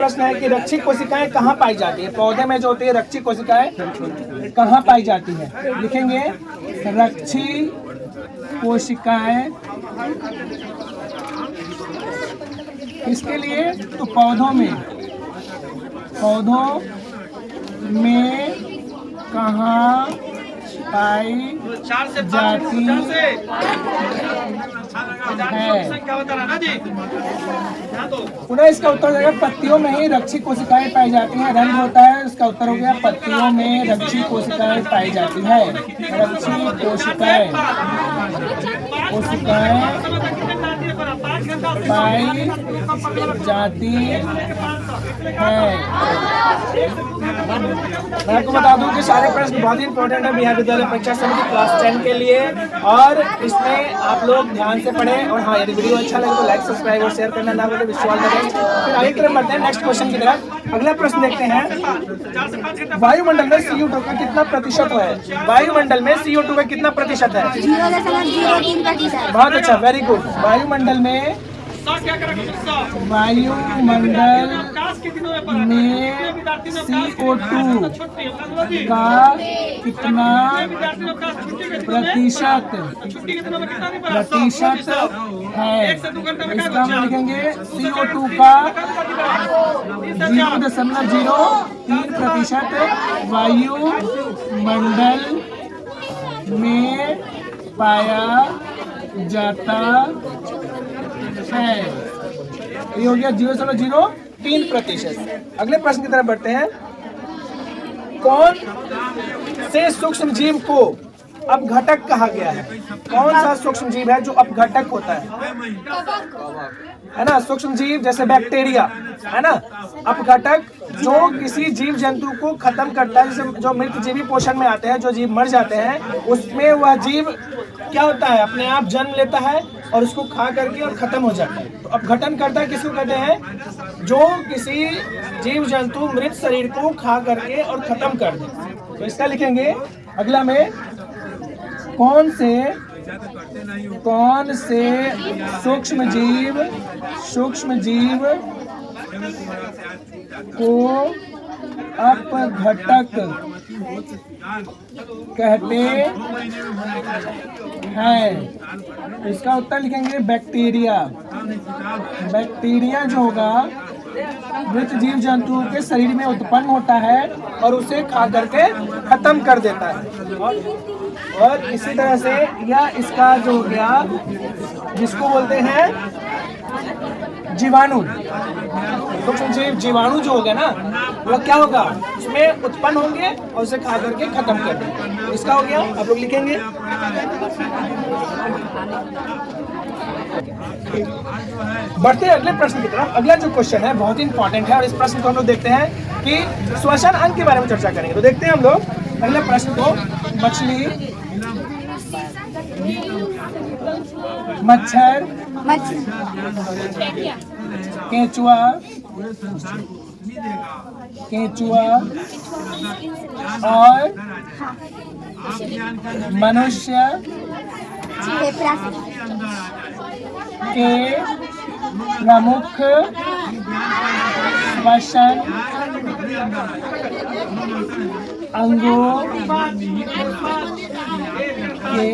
प्रश्न है कि रक्षी कोशिकाएं कहाँ पाई जाती है? पौधे में जो होती है रक्षी कोशिकाएं कहाँ पाई जाती है? लिखेंगे रक्षी कोशिकाएं किसके लिए? तो पौधों में कहाँ पाई जाती है? पुनः इसका उत्तर हो जाएगा पत्तियों में ही रक्षी कोशिकाएं पाई जाती हैं। रंग होता है, इसका उत्तर हो गया पत्तियों में रक्षी कोशिकाएं पाई जाती है। रक्षी कोशिकाएं पाई जाती है। मैं आपको बता दूं कि सारे प्रश्न बहुत ही इंपॉर्टेंट है बिहार विद्यालय परीक्षा समिति क्लास 10 के लिए, और इसमें आप लोग ध्यान से पढ़ें। और हाँ, यदि वीडियो अच्छा लगे तो लाइक, सब्सक्राइब और शेयर करना ना भूलें। विश्वास करें। फिर आगे की तरफ बढ़ते हैं नेक्स्ट क्वेश्चन की तरफ। अगला प्रश्न देखते हैं, वायुमंडल में CO2 का कितना प्रतिशत है? वायुमंडल में CO2 का कितना प्रतिशत है? 0.03%। बहुत अच्छा, वेरी गुड। वायुमंडल में CO2 का कितना प्रतिशत है? इसका हम लिखेंगे CO2 का 0.03% वायुमंडल में पाया जाता है। ये हो गया 0.03%। अगले प्रश्न की तरफ बढ़ते हैं। कौन से सूक्ष्म जीव को अपघटक कहा गया है? कौन सा सूक्ष्म जीव है जो अपघटक होता है ना? सूक्ष्म जीव जैसे बैक्टीरिया है ना। अपघटक जो किसी जीव जंतु को खत्म करता है, जैसे जो मृत जीवी पोषण में आते हैं, जो जीव मर जाते हैं, उसमें वह जीव क्या होता है, अपने आप जन्म लेता है और उसको खा करके और खत्म हो जाता है। तो अपघटन करता है किसको कहते हैं? जो किसी जीव जंतु मृत शरीर को खा करके और खत्म कर दे। तो इसका लिखेंगे अगला में, कौन से सूक्ष्म जीव को अपघटक कहते हैं? इसका उत्तर लिखेंगे बैक्टीरिया। बैक्टीरिया जो होगा मृत जीव जंतुओं के शरीर में उत्पन्न होता है और उसे खा करके खत्म कर देता है। और इसी तरह से यह इसका जो हो गया, जिसको बोलते हैं जीवाणु, सूक्ष्म जीव जीवाणु जो होगा ना, वह क्या होगा, उसमें उत्पन्न होंगे और उसे खा करके खत्म कर देंगे। इसका हो गया, आप लोग लिखेंगे। बढ़ते हैं अगले प्रश्न की तरफ। अगला जो क्वेश्चन है बहुत ही इंपॉर्टेंट है, और इस प्रश्न को हम लोग देखते हैं कि श्वसन अंग के बारे में चर्चा करेंगे। तो देखते हैं हम लोग अगले प्रश्न को। मछली, मच्छर, केंचुआ और मनुष्य के प्रमुख श्वसन अंगों के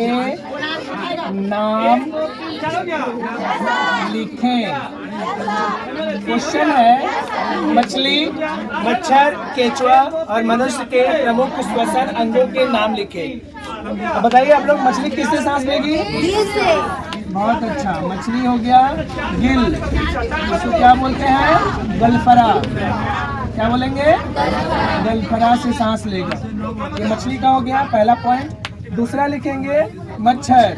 नाम लिखें। क्वेश्चन है, मछली, मच्छर, केंचुआ और मनुष्य के प्रमुख श्वसन अंगों के नाम लिखें। अब बताइए आप लोग, मछली किससे सांस लेगी? गिल से। बहुत अच्छा, मछली हो गया गिल, इसको क्या बोलते हैं? गलफरा। क्या बोलेंगे? गलफरा से सांस लेगा। ये मछली का हो गया पहला पॉइंट। दूसरा लिखेंगे मच्छर।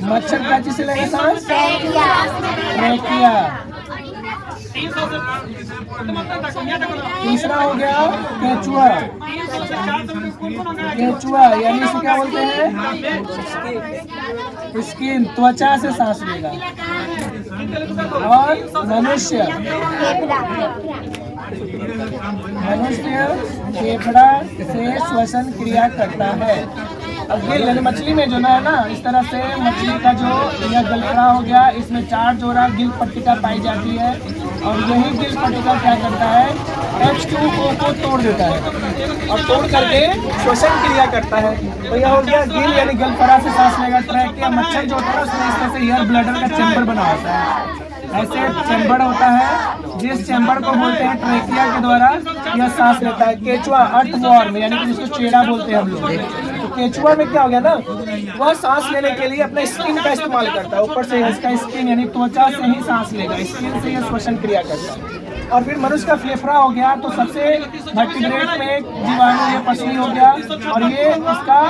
मच्छर क्या चीज से लेगा सांस? ट्रेकिया। तीसरा हो गया केंचुआ। केंचुआ यानी इसे क्या बोलते हैं? स्किन, त्वचा से सांस लेगा। और मनुष्य फेफड़ा से श्वसन क्रिया करता है। अब गिल यानी मछली में जो है ना, इस तरह से मछली का जो यह गलफड़ा हो गया, इसमें 4 जोड़ा गिल पट्टिका पाई जाती है और यही गिल पट्टिका क्या करता है, H2O को तोड़ देता है और तोड़ करके श्वसन क्रिया करता है। तो यह हो गया गिल यानी गलफड़ा से सांस लेगा। ट्रैकिया मच्छर जो होता है उसमें इस तरह से एयर ब्लैडर का चैम्बर बना होता है, ऐसे चैम्बर होता है जिस चैम्बर को बोलते हैं ट्रैकिया के द्वारा यह सांस लेता है। केचुआ अर्थवॉर्म यानी कि जिसको चेड़ा बोलते हैं हम लोग, तो केचुआ में क्या हो गया ना, वह सांस लेने के लिए अपने स्किन का इस्तेमाल करता है। ऊपर से इसका स्किन यानी त्वचा से ही सांस लेगा, स्किन से यह श्वसन क्रिया करता है। और फिर मनुष्य का फेफड़ा हो गया, तो सबसे वर्टिब्रेट में एक जीवाणु ये पसली हो गया और ये इसका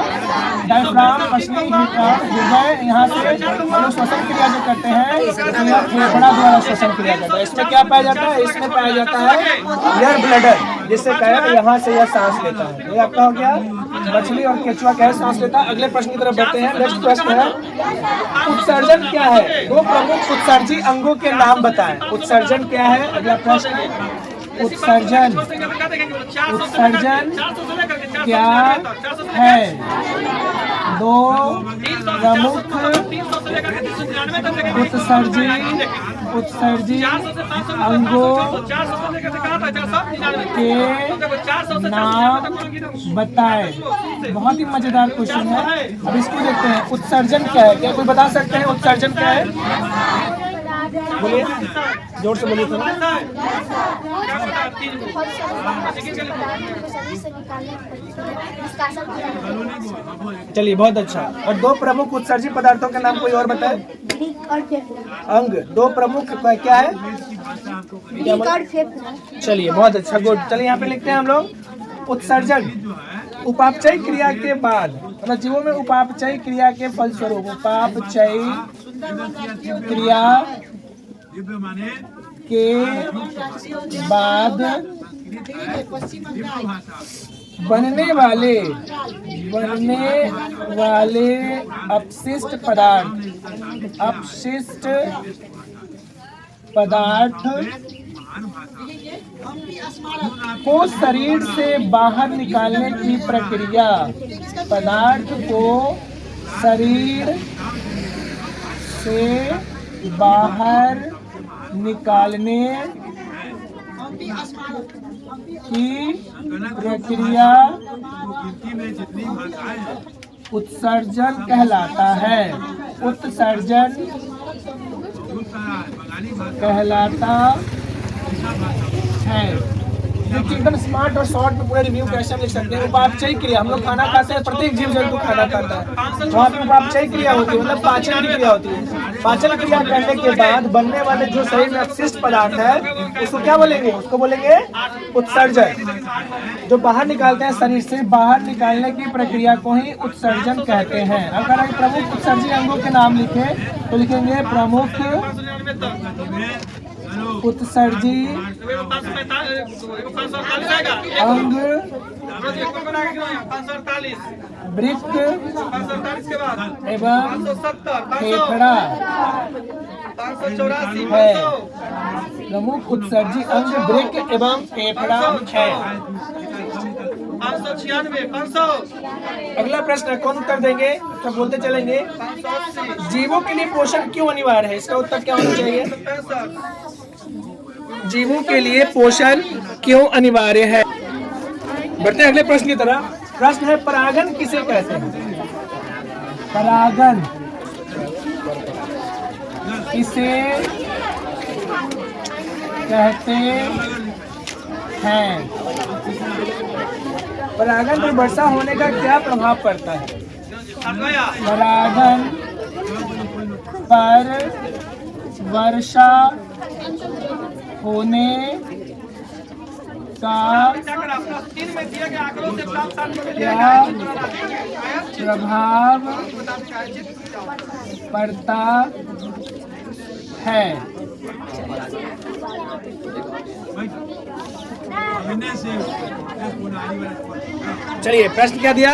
डायफ्राम पसली हृदय, यहाँ से हम लोग श्वसन क्रिया जो करते हैं तो यह फेफड़ा द्वारा श्वसन क्रिया करता है। इसमें क्या पाया जाता है, इसमें पाया जाता है एयर ब्लैडर, जिससे क्या है यहाँ से यह सांस लेता है। ये आपका हो गया मछली और केचुआ क्या है, सांस लेता है। अगले प्रश्न की तरफ बढ़ते हैं। नेक्स्ट प्रश्न है, उत्सर्जन क्या है, 2 प्रमुख उत्सर्जी अंगों के नाम बताएं। उत्सर्जन क्या है, अगला प्रश्न। उत्सर्जन क्या है, 2 प्रमुख उत्सर्जी अंगों के नाम बताएं। बहुत ही मजेदार क्वेश्चन है। अब इसको देखते हैं, उत्सर्जन क्या है, क्या कोई बता सकते हैं उत्सर्जन क्या है? बोलिए, जोर से बोलिए थोड़ा। चलिए, बहुत अच्छा। और 2 प्रमुख उत्सर्जी पदार्थों के नाम कोई और बताए? अंग, 2 प्रमुख क्या है? चलिए, बहुत अच्छा, गुड। चलिए यहाँ पे लिखते हैं हम लोग, उत्सर्जन उपापचय क्रिया के बाद, मतलब जीवों में उपापचय क्रिया के फलस्वरूप, उपापचय क्रिया के बाद बनने वाले अपशिष्ट पदार्थ को शरीर से बाहर निकालने की प्रक्रिया, पदार्थ को शरीर से बाहर निकालने की प्रक्रिया उत्सर्जन कहलाता है। उत्सर्जन कहलाता है। देखिए एकदम स्मार्ट और शॉर्ट में पूरा रिव्यू कैसे हम लिख सकते हैं। उपापचय क्रिया, हम लोग खाना खाते हैं, प्रत्येक जीव जंतु खाना खाता है, वहाँ पे उपापचय क्रिया होती है, मतलब पाचन की क्रिया होती है। पाचन क्रिया करने के बाद बनने वाले जो शरीर में अपशिष्ट पदार्थ है उसको क्या बोलेंगे, उसको बोलेंगे उत्सर्जन। जो बाहर निकालते हैं, शरीर से बाहर निकालने की प्रक्रिया को ही उत्सर्जन कहते हैं। अगर हम प्रमुख उत्सर्जी अंगों के नाम लिखे तो लिखेंगे प्रमुख उत्सर्जी अंग, वृक्क एवं फेफड़ा है। प्रमुख उत्सर्जी अंग वृक्क एवं फेफड़ा है। 596, अगला प्रश्न कौन उत्तर देंगे, तो बोलते चलेंगे। जीवों के लिए पोषण क्यों अनिवार्य है, इसका उत्तर क्या होना चाहिए? जीवों के लिए पोषण क्यों अनिवार्य है। बढ़ते हैं अगले प्रश्न की तरफ। प्रश्न है, परागन किसे कहते हैं? परागन किसे कहते हैं? परागन पर वर्षा होने का क्या प्रभाव पड़ता है? परागन पर वर्षा होने का क्या प्रभाव पड़ता है? चलिए, प्रश्न क्या दिया?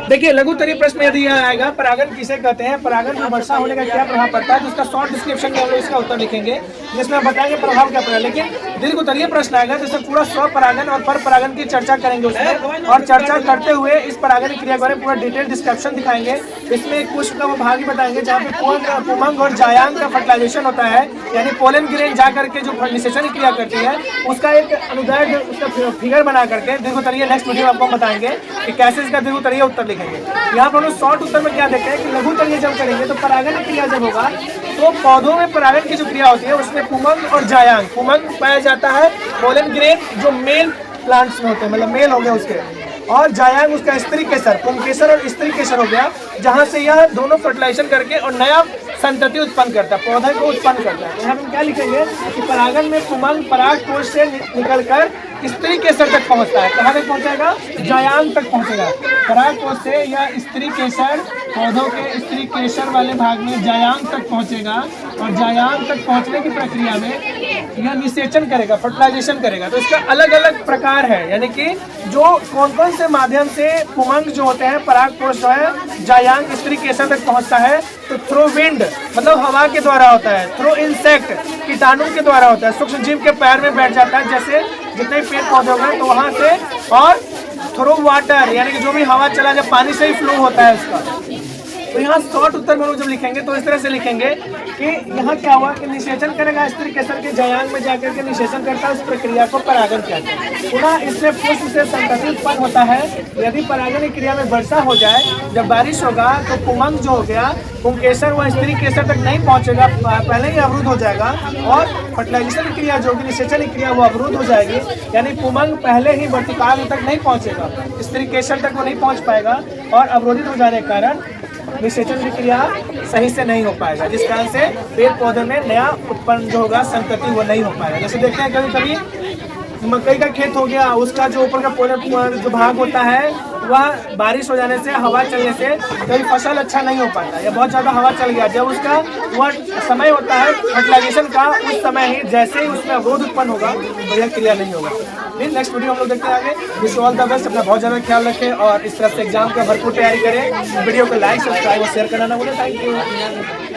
देखिए लघु उत्तरीय प्रश्न यदि यह आएगा परागण किसे कहते हैं, परागण में वर्षा होने का क्या प्रभाव पड़ता है, तो उसका शॉर्ट डिस्क्रिप्शन में हम लोग इसका उत्तर लिखेंगे जिसमें हम बताएंगे प्रभाव क्या पड़ा। लेकिन दीर्घ उत्तरीय प्रश्न आएगा जिसमें पूरा स्वपरागण और परपरागण की चर्चा करेंगे उसमें, और चर्चा करते हुए इस परागण क्रिया के बारे में पूरा डिटेल डिस्क्रिप्शन दिखाएंगे। इसमें एक पुष्प का वो भाग ही बताएंगे जहाँ पे पुमंग और जायांग का फर्टिलाइजेशन होता है, यानी पोलन ग्रेन जा करके जो निषेचन क्रिया करती है उसका एक अनुदैर्ध्य उसका फिगर बना करके दीर्घ उत्तरीय नेक्स्ट वीडियो आपको बताएंगे कि कैसे इसका दीर्घ उत्तरीय उत्तर लिखेंगे। यहाँ पर हम लोग शॉर्ट उत्तर में क्या देखते हैं कि लघु उत्तरीय जब करेंगे तो परागण क्रिया जब होगा तो पौधों में परागण की जो क्रिया होती है उसमें पुमंग और जायांग, पुमंग पाया जाता है पोलन ग्रेन जो मेल प्लांट्स में होते हैं, मतलब मेल हो गया उसके, और जायांग उसका स्त्री केसर, पुंकेसर और स्त्री केसर हो गया, जहां से यह दोनों फर्टिलाइजेशन करके और नया संतति उत्पन्न करता है, पौधे को उत्पन्न करता है। तो यहाँ हम क्या लिखेंगे कि परागण में पुमंग पराग कोश से निकलकर स्त्री केसर तक पहुंचता है। कहाँ तक पहुंचेगा? जायांग तक पहुंचेगा। पराग कोश से यह स्त्री केसर पौधों के स्त्री केसर वाले भाग में जायांग तक पहुंचेगा, और जायांग तक पहुंचने की प्रक्रिया में यह निषेचन करेगा, फर्टिलाइजेशन करेगा। तो इसका अलग अलग प्रकार है, यानी कि जो कौन कौन से माध्यम से पुमंग जो होते हैं पराग कोश जो है जायांग स्त्री केसर तक पहुंचता है। तो थ्रू विंड मतलब हवा के द्वारा होता है, थ्रू इंसेक्ट कीटाणु के द्वारा होता है, सूक्ष्म जीव के पैर में बैठ जाता है जैसे जितने पेड़ पौधे हो गए तो वहां से, और थ्रू वाटर यानी कि जो भी हवा चला जब पानी से ही फ्लो होता है उसका। तो यहाँ शॉर्ट उत्तर में लोग जब लिखेंगे तो इस तरह से लिखेंगे कि यहाँ क्या हुआ कि निषेचन करेगा स्त्री केसर के जायांग में जाकर के निषेचन करता है, उस प्रक्रिया को परागण कहते हैं। पुनः इससे पुष्प से संतति उत्पन्न होता है। यदि परागण की क्रिया में वर्षा हो जाए, जब बारिश होगा तो पुमंग जो हो गया पुंकेसर वह स्त्री केसर तक नहीं पहुंचेगा, पहले ही अवरुद्ध हो जाएगा, और फर्टिलाइजेशन की क्रिया जो होगी निषेचन की क्रिया वो अवरुद्ध हो जाएगी, यानी पुमंग पहले ही वर्तिकाग्र तक नहीं पहुंचेगा, स्त्री केसर तक वो नहीं पहुंच पाएगा, और अवरोधित हो जाने के कारण निषेचन की क्रिया सही से नहीं हो पाएगा, जिस कारण से पेड़ पौधे में नया उत्पन्न जो होगा संतति वो नहीं हो पाएगा। जैसे देखते हैं कभी कभी मकई का खेत हो गया, उसका जो ऊपर का जो भाग होता है वह बारिश हो जाने से हवा चलने से कभी फसल अच्छा नहीं हो पाता, या बहुत ज़्यादा हवा चल गया, जब उसका वह समय होता है फर्टिलाइजेशन का उस समय ही जैसे ही उसमें अवरोध उत्पन्न होगा तो यह क्रिया नहीं होगा। फिर नेक्स्ट वीडियो हम लोग देखते हैं आगे। विश ऑल द बेस्ट, अपना बहुत ज़्यादा ख्याल रखें और इस तरह से एग्जाम का भरपूर तैयारी करें। वीडियो को लाइक सब्सक्राइब और शेयर करना ना भूलें। Thank you.